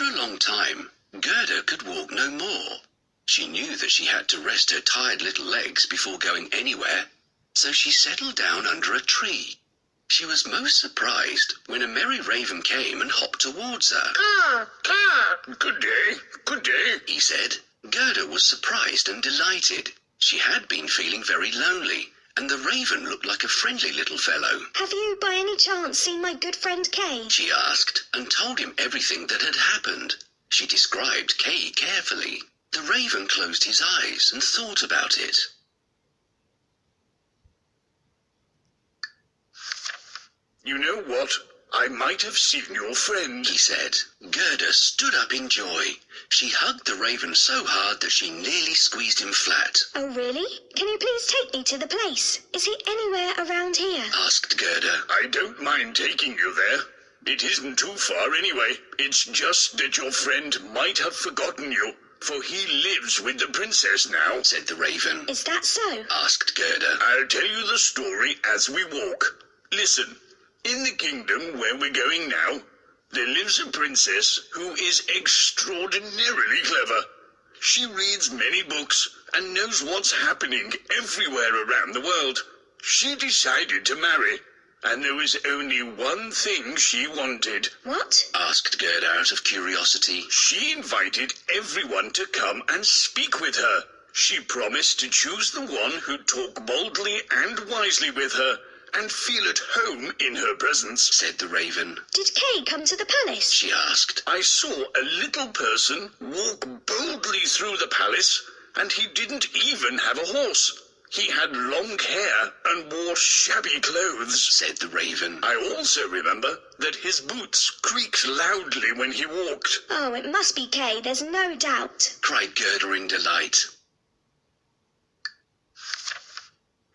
After a long time, Gerda could walk no more. She knew that she had to rest her tired little legs before going anywhere, so she settled down under a tree. She was most surprised when a merry raven came and hopped towards her. Caw, caw. Good day, he said. Gerda was surprised and delighted. She had been feeling very lonely, and the raven looked like a friendly little fellow. Have you by any chance seen my good friend Kay? She asked, and told him everything that had happened. She described Kay carefully. The raven closed his eyes and thought about it. You know what? I might have seen your friend, he said. Gerda stood up in joy. She hugged the raven so hard that she nearly squeezed him flat. Oh, really? Can you please take me to the place? Is he anywhere around here? Asked Gerda. I don't mind taking you there. It isn't too far anyway. It's just that your friend might have forgotten you, for he lives with the princess now, said the raven. Is that so? Asked Gerda. I'll tell you the story as we walk. Listen. In the kingdom where we're going now, there lives a princess who is extraordinarily clever. She reads many books and knows what's happening everywhere around the world. She decided to marry, and there was only one thing she wanted. What? Asked Gerda out of curiosity. She invited everyone to come and speak with her. She promised to choose the one who'd talk boldly and wisely with her, and feel at home in her presence, said the raven. Did Kay come to the palace? She asked. I saw a little person walk boldly through the palace, and he didn't even have a horse. He had long hair and wore shabby clothes, said the raven. I also remember that his boots creaked loudly when he walked. Oh, it must be Kay, there's no doubt, cried Gerda in delight.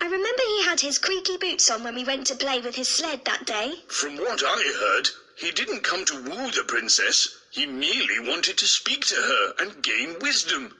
I remember he had his creaky boots on when we went to play with his sled that day. From what I heard, he didn't come to woo the princess. He merely wanted to speak to her and gain wisdom.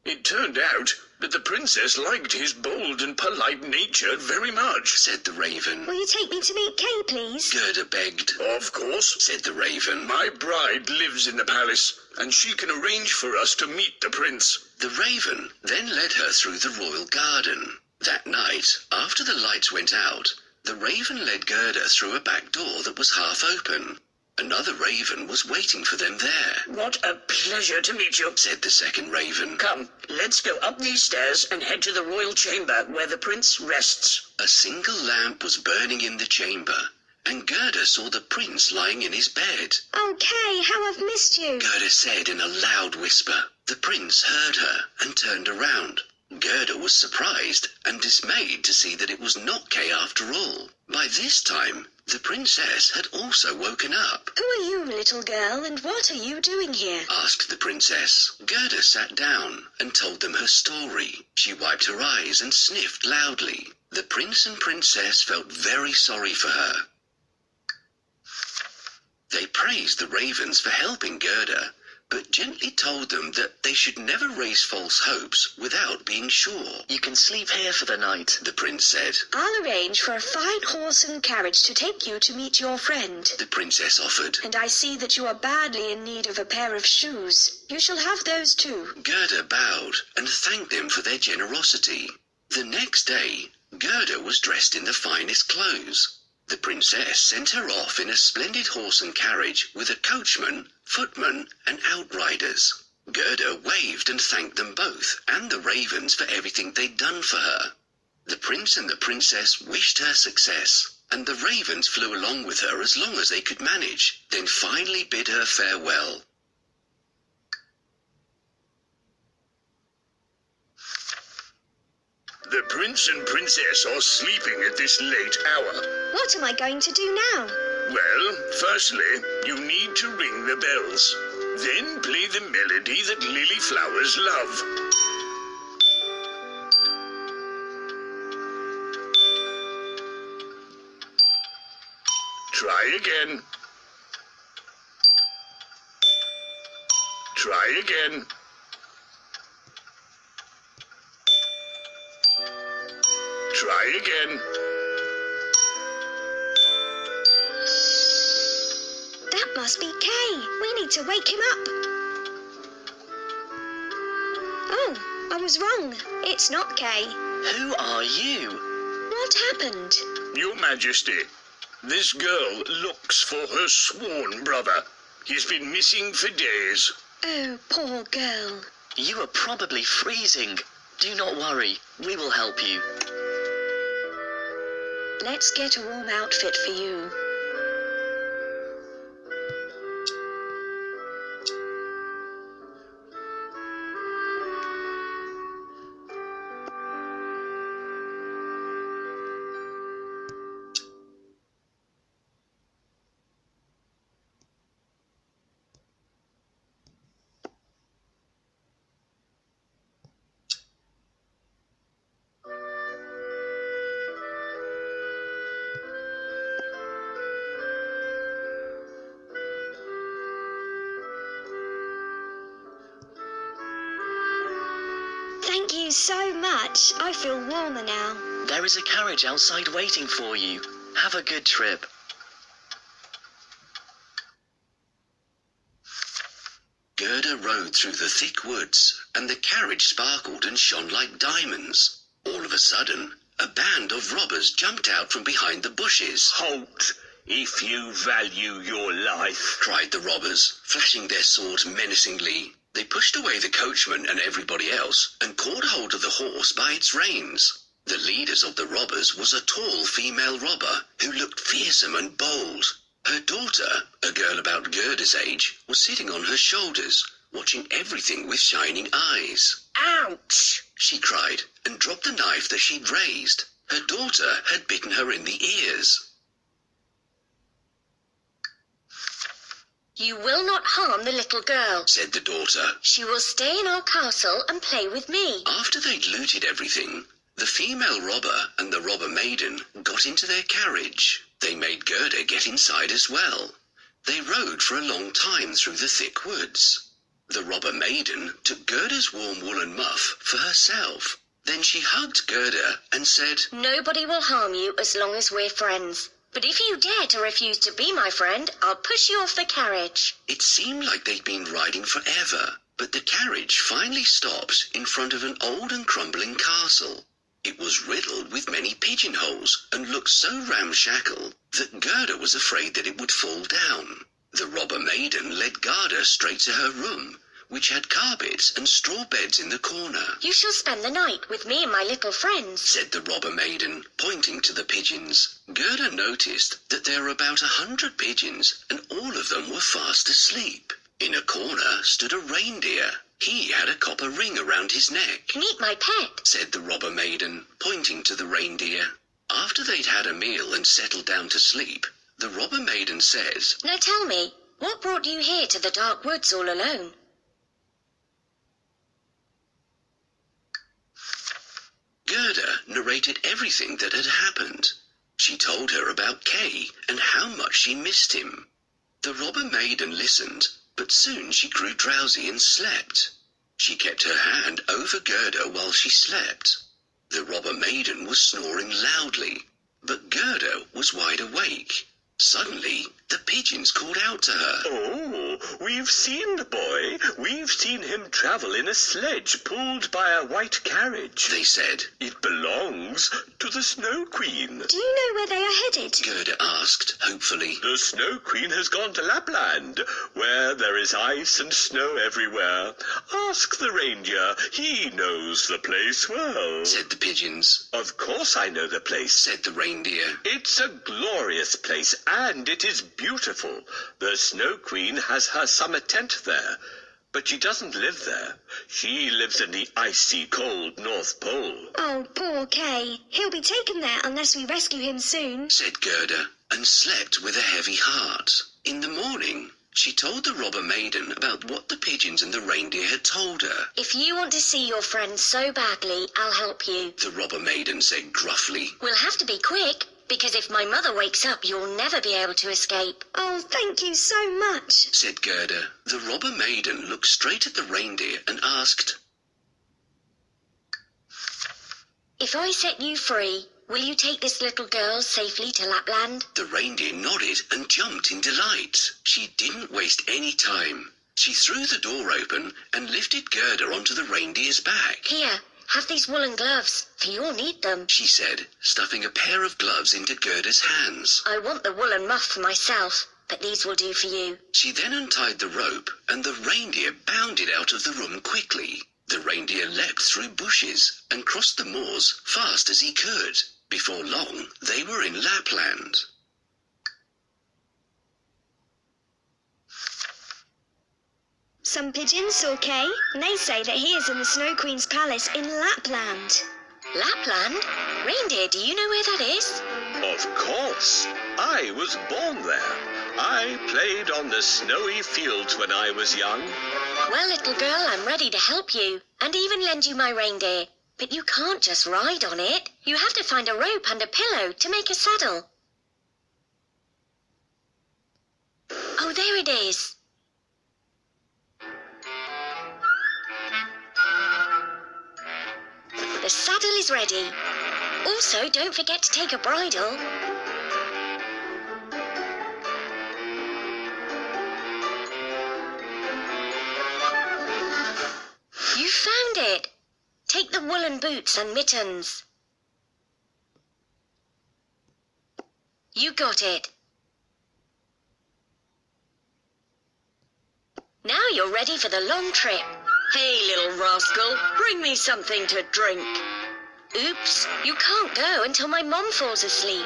It turned out that the princess liked his bold and polite nature very much, said the raven. Will you take me to meet Kay, please? Gerda begged. Of course, said the raven. My bride lives in the palace, and she can arrange for us to meet the prince. The raven then led her through the royal garden. That night, after the lights went out, the raven led Gerda through a back door that was half open. Another raven was waiting for them there. What a pleasure to meet you, said the second raven. Come, let's go up these stairs and head to the royal chamber where the prince rests. A single lamp was burning in the chamber, and Gerda saw the prince lying in his bed. Oh, Kay, how I've missed you, Gerda said in a loud whisper. The prince heard her and turned around. Gerda was surprised and dismayed to see that it was not Kay after all. By this time, the princess had also woken up. Who are you, little girl, and what are you doing here? Asked the princess. Gerda sat down and told them her story. She wiped her eyes and sniffed loudly. The prince and princess felt very sorry for her. They praised the ravens for helping Gerda, but gently told them that they should never raise false hopes without being sure. You can sleep here for the night, the prince said. I'll arrange for a fine horse and carriage to take you to meet your friend, the princess offered. And I see that you are badly in need of a pair of shoes. You shall have those too. Gerda bowed and thanked them for their generosity. The next day, Gerda was dressed in the finest clothes. The princess sent her off in a splendid horse and carriage with a coachman, footman, and outriders. Gerda waved and thanked them both and the ravens for everything they'd done for her. The prince and the princess wished her success, and the ravens flew along with her as long as they could manage, then finally bid her farewell. The prince and princess are sleeping at this late hour. What am I going to do now? Well, firstly, you need to ring the bells. Then play the melody that lily flowers love. Try again. Try again. Try again. That must be Kay. We need to wake him up. Oh, I was wrong. It's not Kay. Who are you? What happened? Your Majesty, this girl looks for her sworn brother. He's been missing for days. Oh, poor girl. You are probably freezing. Do not worry, we will help you. Let's get a warm outfit for you. Thank you so much. I feel warmer now. There is a carriage outside waiting for you. Have a good trip. Gerda rode through the thick woods, and the carriage sparkled and shone like diamonds. All of a sudden, a band of robbers jumped out from behind the bushes. Halt, if you value your life. Cried the robbers, flashing their swords menacingly. They pushed away the coachman and everybody else and caught hold of the horse by its reins. The leaders of the robbers was a tall female robber who looked fearsome and bold. Her daughter, a girl about Gerda's age, was sitting on her shoulders, watching everything with shining eyes. Ouch! She cried and dropped the knife that she'd raised. Her daughter had bitten her in the ears. You will not harm the little girl, Said the daughter. She will stay in our castle and play with me. After they'd looted everything, the female robber and the robber maiden got into their carriage. They made Gerda get inside as well. They rode for a long time through the thick woods. The robber maiden took Gerda's warm woolen muff for herself. Then she hugged Gerda and said, Nobody will harm you as long as we're friends. But if you dare to refuse to be my friend, I'll push you off the carriage. It seemed like they'd been riding forever, but the carriage finally stopped in front of an old and crumbling castle. It was riddled with many pigeonholes and looked so ramshackle that Gerda was afraid that it would fall down. The robber maiden led Gerda straight to her room, which had carpets and straw beds in the corner. You shall spend the night with me and my little friends, Said the robber maiden, pointing to the pigeons. Gerda noticed that there were about 100 pigeons, and all of them were fast asleep. In a corner stood a reindeer. He had a copper ring around his neck. Meet my pet, Said the robber maiden, pointing to the reindeer. After they'd had a meal and settled down to sleep, the robber maiden says, Now tell me, what brought you here to the dark woods all alone? Gerda narrated everything that had happened. She told her about Kay and how much she missed him. The robber maiden listened, but soon she grew drowsy and slept. She kept her hand over Gerda while she slept. The robber maiden was snoring loudly, but Gerda was wide awake. Suddenly, the pigeons called out to her. Oh, we've seen the boy. We've seen him travel in a sledge pulled by a white carriage. They said. It belongs to the Snow Queen. Do you know where they are headed? Gerda asked, hopefully. The Snow Queen has gone to Lapland, where there is ice and snow everywhere. Ask the reindeer. He knows the place well. Said the pigeons. Of course I know the place. Said the reindeer. It's a glorious place, and it is beautiful. The Snow Queen has her summer tent there, but she doesn't live there. She lives in the icy cold North Pole. Oh, poor Kay. He'll be taken there unless we rescue him soon. Said Gerda, and slept with a heavy heart. In the morning, she told the robber maiden about what the pigeons and the reindeer had told her. If you want to see your friend so badly, I'll help you. The robber maiden said gruffly. We'll have to be quick, because if my mother wakes up, you'll never be able to escape. Oh, thank you so much, Said Gerda. The robber maiden looked straight at the reindeer and asked, If I set you free, Will you take this little girl safely to Lapland? The reindeer nodded and jumped in delight. She didn't waste any time. She threw the door open and lifted Gerda onto the reindeer's back. Here, have these woolen gloves, for you'll need them, she said, stuffing a pair of gloves into Gerda's hands. I want the woolen muff for myself, but these will do for you. She then untied the rope, and the reindeer bounded out of the room quickly. The reindeer leapt through bushes and crossed the moors fast as he could. Before long, they were in Lapland. Some pigeons saw Kay, and they say that he is in the Snow Queen's palace in Lapland. Lapland? Reindeer, do you know where that is? Of course. I was born there. I played on the snowy fields when I was young. Well, little girl, I'm ready to help you, and even lend you my reindeer. But you can't just ride on it. You have to find a rope and a pillow to make a saddle. Oh, there it is. The saddle is ready. Also, don't forget to take a bridle. You found it. Take the woolen boots and mittens. You got it. Now you're ready for the long trip. Hey, little rascal, bring me something to drink. Oops, you can't go until my mom falls asleep.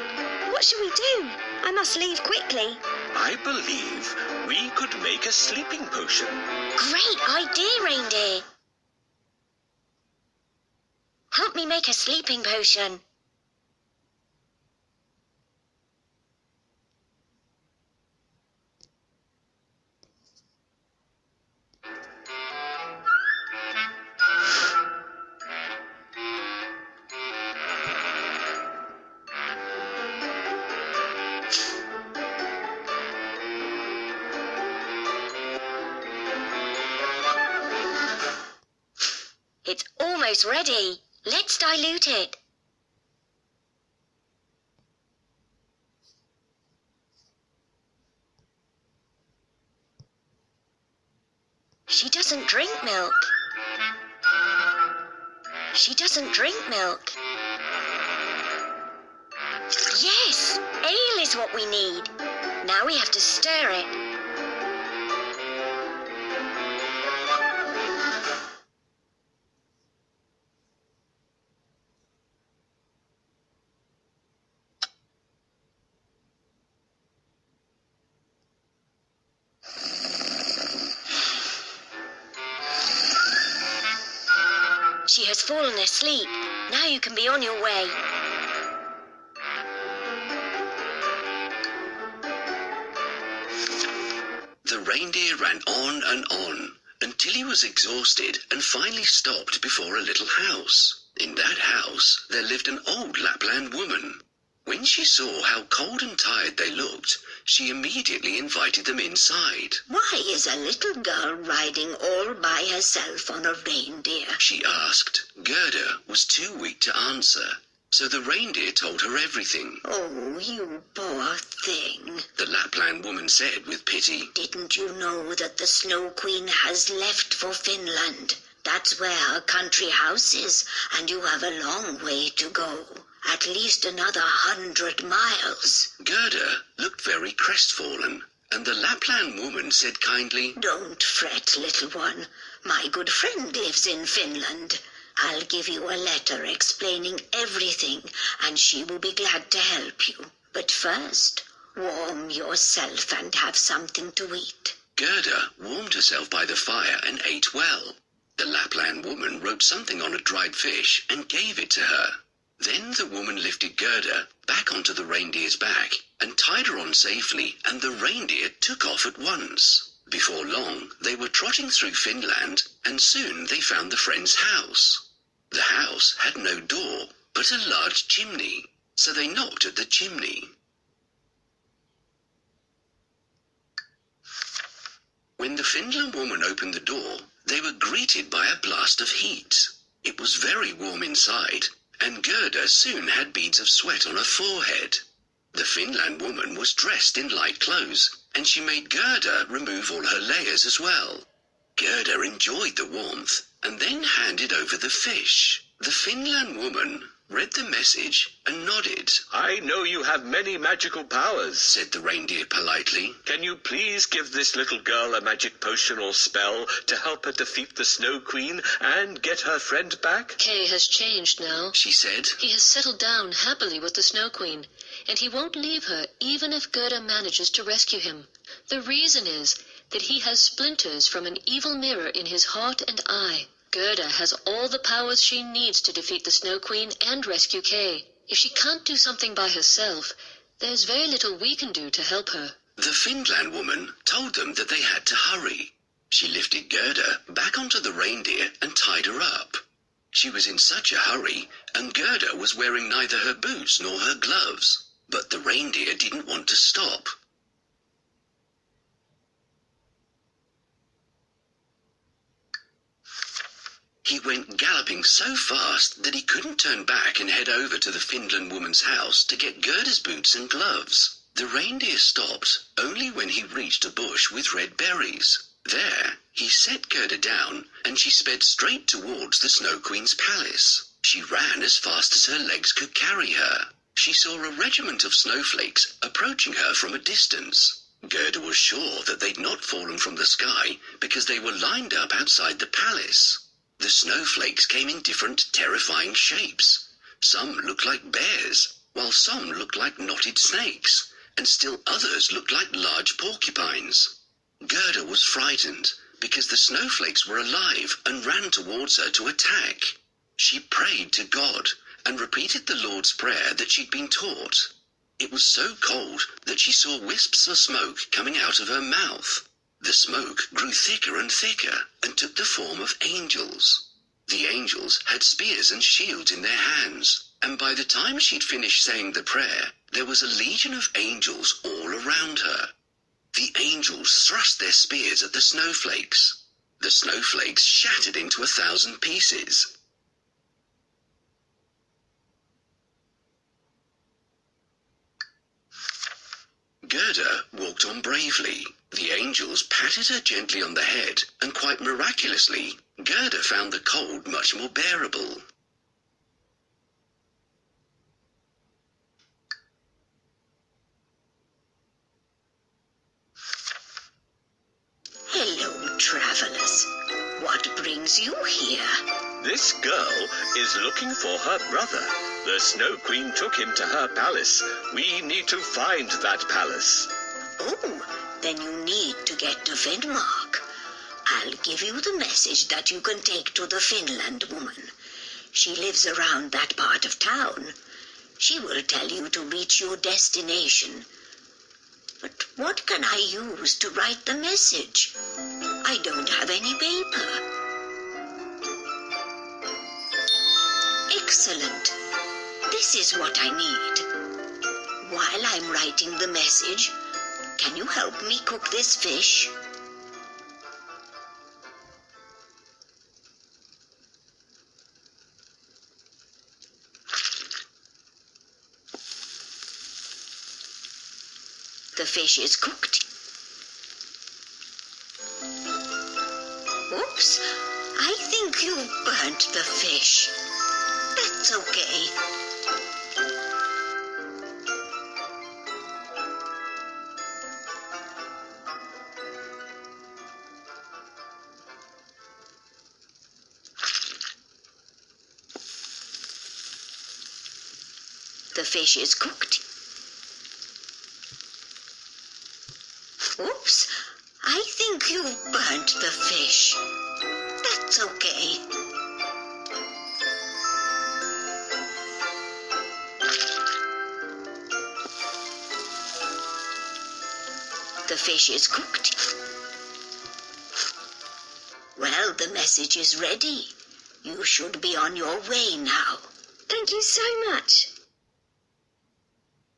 What shall we do? I must leave quickly. I believe we could make a sleeping potion. Great idea, reindeer. Help me make a sleeping potion. It's almost ready. Let's dilute it. She doesn't drink milk. She doesn't drink milk. Yes, ale is what we need. Now we have to stir it. She has fallen asleep. Now you can be on your way. The reindeer ran on and on until he was exhausted and finally stopped before a little house. In that house, there lived an old Lapland woman. When she saw how cold and tired they looked, she immediately invited them inside. Why is a little girl riding all by herself on a reindeer? She asked. Gerda was too weak to answer, so the reindeer told her everything. Oh, you poor thing. The Lapland woman said with pity. Didn't you know that the Snow Queen has left for Finland? That's where her country house is, and you have a long way to go. At least another 100 miles. Gerda looked very crestfallen, and the Lapland woman said kindly, Don't fret, little one. My good friend lives in Finland. I'll give you a letter explaining everything, and she will be glad to help you. But first, warm yourself and have something to eat. Gerda warmed herself by the fire and ate well. The Lapland woman wrote something on a dried fish and gave it to her. Then the woman lifted Gerda back onto the reindeer's back and tied her on safely, and the reindeer took off at once. Before long, they were trotting through Finland, and soon they found the friend's house. The house had no door, but a large chimney, so they knocked at the chimney. When the Finland woman opened the door, they were greeted by a blast of heat. It was very warm inside, and Gerda soon had beads of sweat on her forehead. The Finland woman was dressed in light clothes, and she made Gerda remove all her layers as well. Gerda enjoyed the warmth and then handed over the fish. The Finland woman read the message and nodded. I know you have many magical powers, Said the reindeer politely. Can you please give this little girl a magic potion or spell to help her defeat the Snow Queen and get her friend back? Kay has changed now. She said. He has settled down happily with the Snow Queen, and he won't leave her even if Gerda manages to rescue him. The reason is that he has splinters from an evil mirror in his heart and eye. Gerda has all the powers she needs to defeat the Snow Queen and rescue Kay. If she can't do something by herself, there's very little we can do to help her. The Finland woman told them that they had to hurry. She lifted Gerda back onto the reindeer and tied her up. She was in such a hurry, and Gerda was wearing neither her boots nor her gloves. But the reindeer didn't want to stop. He went galloping so fast that he couldn't turn back and head over to the Finland woman's house to get Gerda's boots and gloves. The reindeer stopped only when he reached a bush with red berries. There, he set Gerda down, and she sped straight towards the Snow Queen's palace. She ran as fast as her legs could carry her. She saw a regiment of snowflakes approaching her from a distance. Gerda was sure that they'd not fallen from the sky because they were lined up outside the palace. The snowflakes came in different terrifying shapes. Some looked like bears, while some looked like knotted snakes, and still others looked like large porcupines. Gerda was frightened because the snowflakes were alive and ran towards her to attack. She prayed to God and repeated the Lord's Prayer that she'd been taught. It was so cold that she saw wisps of smoke coming out of her mouth. The smoke grew thicker and thicker and took the form of angels. The angels had spears and shields in their hands, and by the time she'd finished saying the prayer, there was a legion of angels all around her. The angels thrust their spears at the snowflakes. The snowflakes shattered into 1,000 pieces. Gerda walked on bravely. The angels patted her gently on the head, and quite miraculously, Gerda found the cold much more bearable. Hello, travelers. What brings you here? This girl is looking for her brother. The Snow Queen took him to her palace. We need to find that palace. Oh, then you need to get to Finnmark. I'll give you the message that you can take to the Finland woman. She lives around that part of town. She will tell you to reach your destination. But what can I use to write the message? I don't have any paper. Excellent. This is what I need. While I'm writing the message, can you help me cook this fish? The fish is cooked. Oops, I think you burnt the fish. That's okay. The fish is cooked. Oops, I think you burnt the fish. That's okay. The fish is cooked. Well, the message is ready. You should be on your way now. Thank you so much.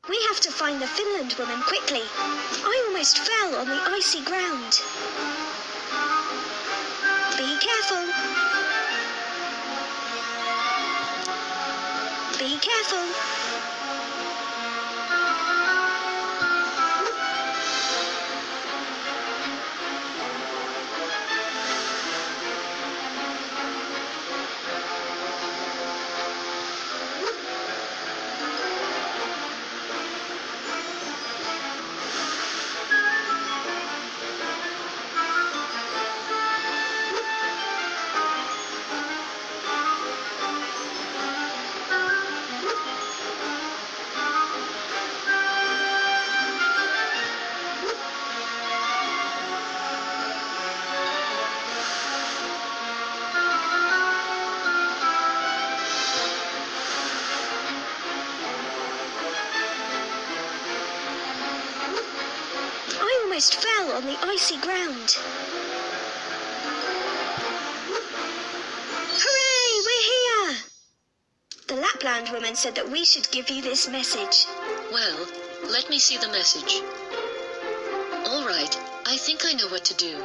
We have to find the Finland woman quickly. I almost fell on the icy ground. Be careful. Be careful. Fell on the icy ground. Hooray, we're here! The Lapland woman said that we should give you this message. Well, let me see the message. All right, I think I know what to do.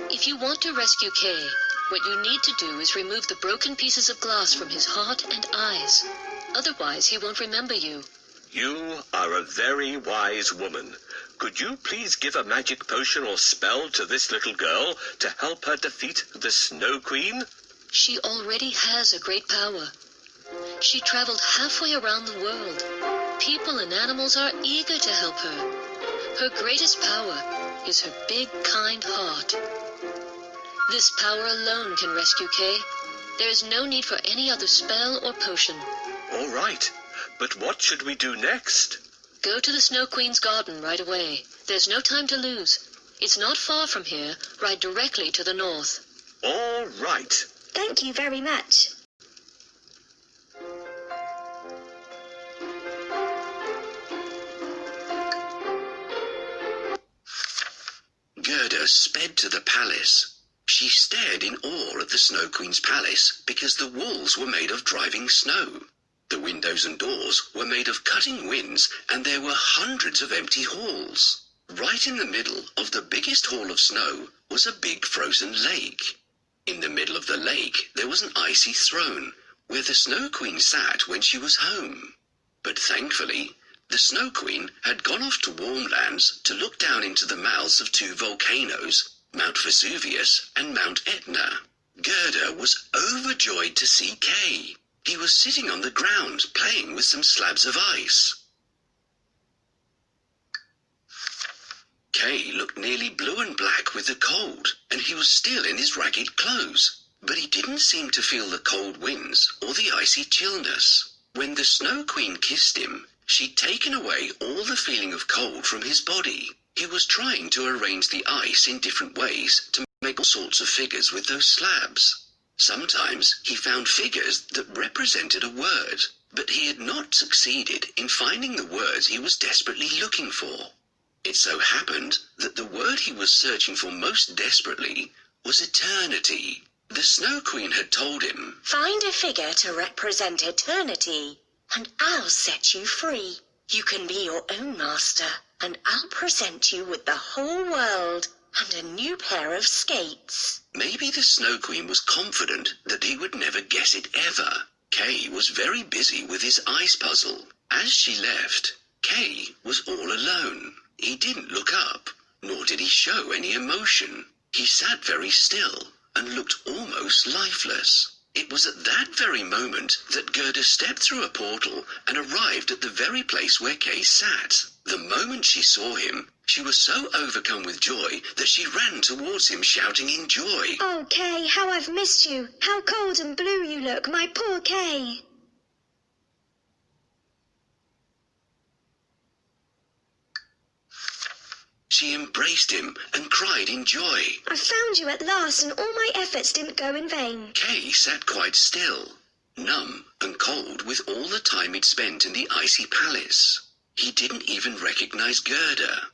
If you want to rescue Kay, what you need to do is remove the broken pieces of glass from his heart and eyes. Otherwise, he won't remember you. You are a very wise woman. Could you please give a magic potion or spell to this little girl to help her defeat the Snow Queen? She already has a great power. She traveled halfway around the world. People and animals are eager to help her. Her greatest power is her big, kind heart. This power alone can rescue Kay. There is no need for any other spell or potion. All right, but what should we do next? Go to the Snow Queen's garden right away. There's no time to lose. It's not far from here. Ride directly to the north. All right. Thank you very much. Gerda sped to the palace. She stared in awe at the Snow Queen's palace because the walls were made of driving snow. The windows and doors were made of cutting winds, and there were hundreds of empty halls. Right in the middle of the biggest hall of snow was a big frozen lake. In the middle of the lake there was an icy throne, where the Snow Queen sat when she was home. But thankfully, the Snow Queen had gone off to warm lands to look down into the mouths of two volcanoes, Mount Vesuvius and Mount Etna. Gerda was overjoyed to see Kay. He was sitting on the ground playing with some slabs of ice. Kay looked nearly blue and black with the cold, and he was still in his ragged clothes. But he didn't seem to feel the cold winds or the icy chillness. When the Snow Queen kissed him, she'd taken away all the feeling of cold from his body. He was trying to arrange the ice in different ways to make all sorts of figures with those slabs. Sometimes he found figures that represented a word, but he had not succeeded in finding the words he was desperately looking for. It so happened that the word he was searching for most desperately was eternity. The Snow Queen had told him, Find a figure to represent eternity, and I'll set you free. You can be your own master, and I'll present you with the whole world and a new pair of skates. Maybe the Snow Queen was confident that he would never guess it ever. Kay was very busy with his ice puzzle. As she left, Kay was all alone. He didn't look up, nor did he show any emotion. He sat very still and looked almost lifeless. It was at that very moment that Gerda stepped through a portal and arrived at the very place where Kay sat. The moment she saw him, she was so overcome with joy that she ran towards him shouting in joy. Oh, Kay, how I've missed you. How cold and blue you look, my poor Kay. She embraced him and cried in joy. I found you at last, and all my efforts didn't go in vain. Kay sat quite still, numb and cold with all the time he'd spent in the icy palace. He didn't even recognize Gerda.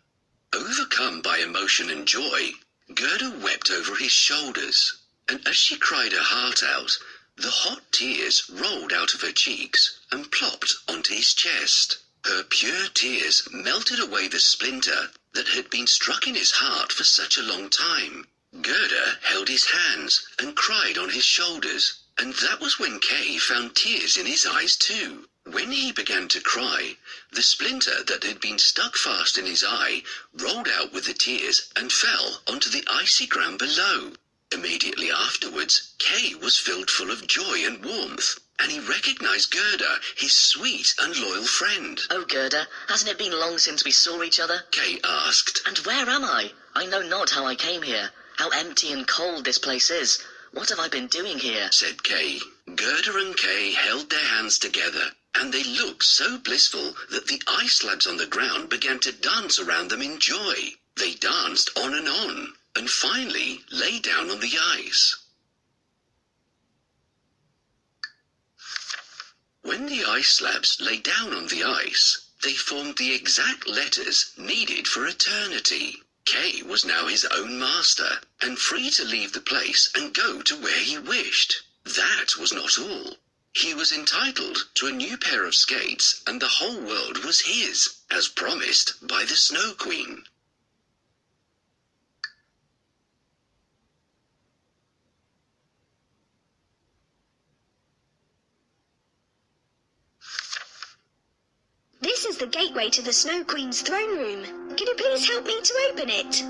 Overcome by emotion and joy, Gerda wept over his shoulders, and as she cried her heart out, the hot tears rolled out of her cheeks and plopped onto his chest. Her pure tears melted away the splinter that had been struck in his heart for such a long time. Gerda held his hands and cried on his shoulders, And that was when Kay found tears in his eyes too. When he began to cry, the splinter that had been stuck fast in his eye rolled out with the tears and fell onto the icy ground below. Immediately afterwards, Kay was filled full of joy and warmth, and he recognized Gerda, his sweet and loyal friend. Oh, Gerda, hasn't it been long since we saw each other? Kay asked. And where am I? I know not how I came here, how empty and cold this place is. What have I been doing here? Said Kay. Gerda and Kay held their hands together, and they looked so blissful that the ice slabs on the ground began to dance around them in joy. They danced on, and finally lay down on the ice. When the ice slabs lay down on the ice, they formed the exact letters needed for eternity. Kay was now his own master, and free to leave the place and go to where he wished. That was not all. He was entitled to a new pair of skates, and the whole world was his, as promised by the Snow Queen. This is the gateway to the Snow Queen's throne room. Can you please help me to open it?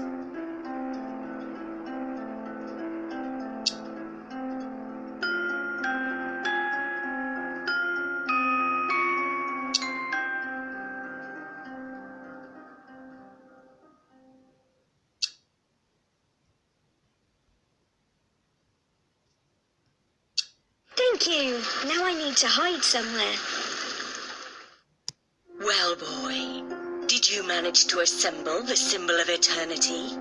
Thank you. Now I need to hide somewhere. Well, boy, did you manage to assemble the symbol of eternity?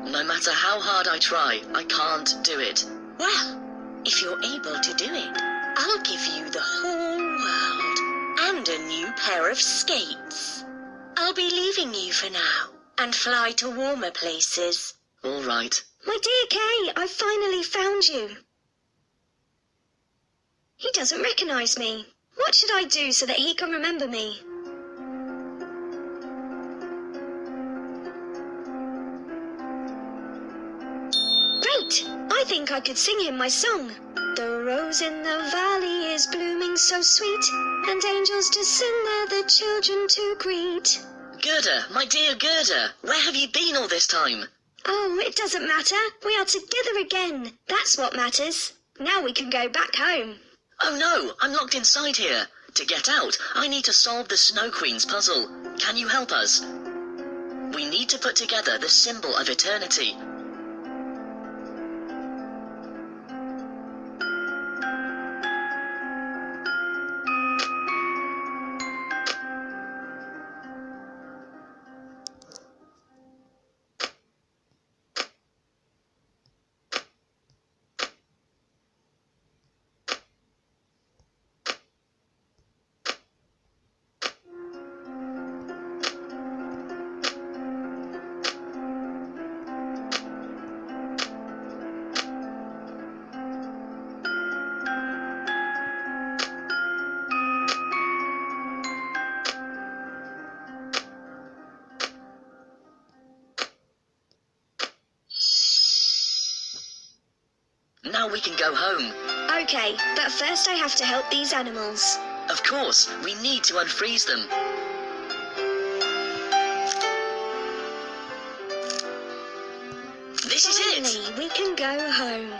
No matter how hard I try, I can't do it. Well, if you're able to do it, I'll give you the whole world and a new pair of skates. I'll be leaving you for now and fly to warmer places. All right. My dear Kay, I finally found you. He doesn't recognize me. What should I do so that he can remember me? Great! I think I could sing him my song. The rose in the valley is blooming so sweet, and angels descend there the children to greet. Gerda, my dear Gerda, where have you been all this time? Oh, it doesn't matter. We are together again. That's what matters. Now we can go back home. Oh no, I'm locked inside here. To get out, I need to solve the Snow Queen's puzzle. Can you help us? We need to put together the symbol of eternity. Now we can go home. Okay, but first I have to help these animals. Of course, we need to unfreeze them. This is it! Finally, we can go home.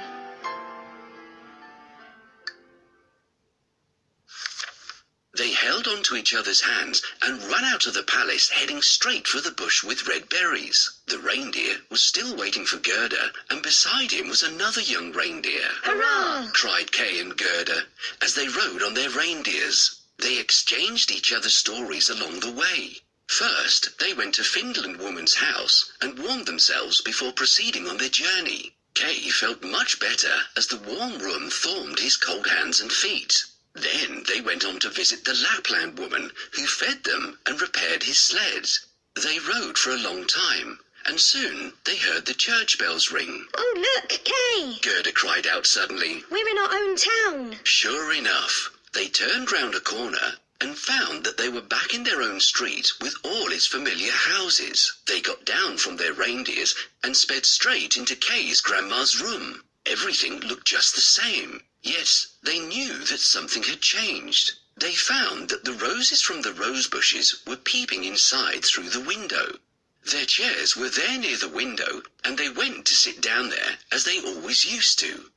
They held onto each other's hands and ran out of the palace, heading straight for the bush with red berries. The reindeer was still waiting for Gerda, and beside him was another young reindeer. Hurrah! Cried Kay and Gerda as they rode on their reindeers. They exchanged each other's stories along the way. First, they went to Finland Woman's house and warmed themselves before proceeding on their journey. Kay felt much better as the warm room thawed his cold hands and feet. Then they went on to visit the Lapland woman, who fed them and repaired his sleds. They rode for a long time, and soon they heard the church bells ring. Oh, look, Kay! Gerda cried out suddenly. We're in our own town. Sure enough, they turned round a corner and found that they were back in their own street with all its familiar houses. They got down from their reindeers and sped straight into Kay's grandma's room. Everything looked just the same, yet they knew that something had changed. They found that the roses from the rose bushes were peeping inside through the window. Their chairs were there near the window, and they went to sit down there as they always used to.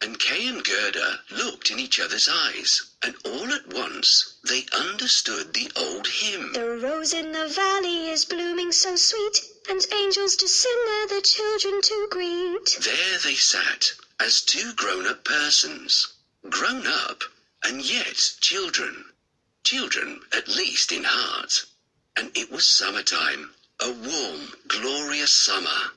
And Kay and Gerda looked in each other's eyes, and all at once they understood the old hymn. The rose in the valley is blooming so sweet, and angels descend there the children to greet. There they sat, as two grown-up persons. Grown up, and yet children. Children, at least in heart. And it was summertime, a warm, glorious summer.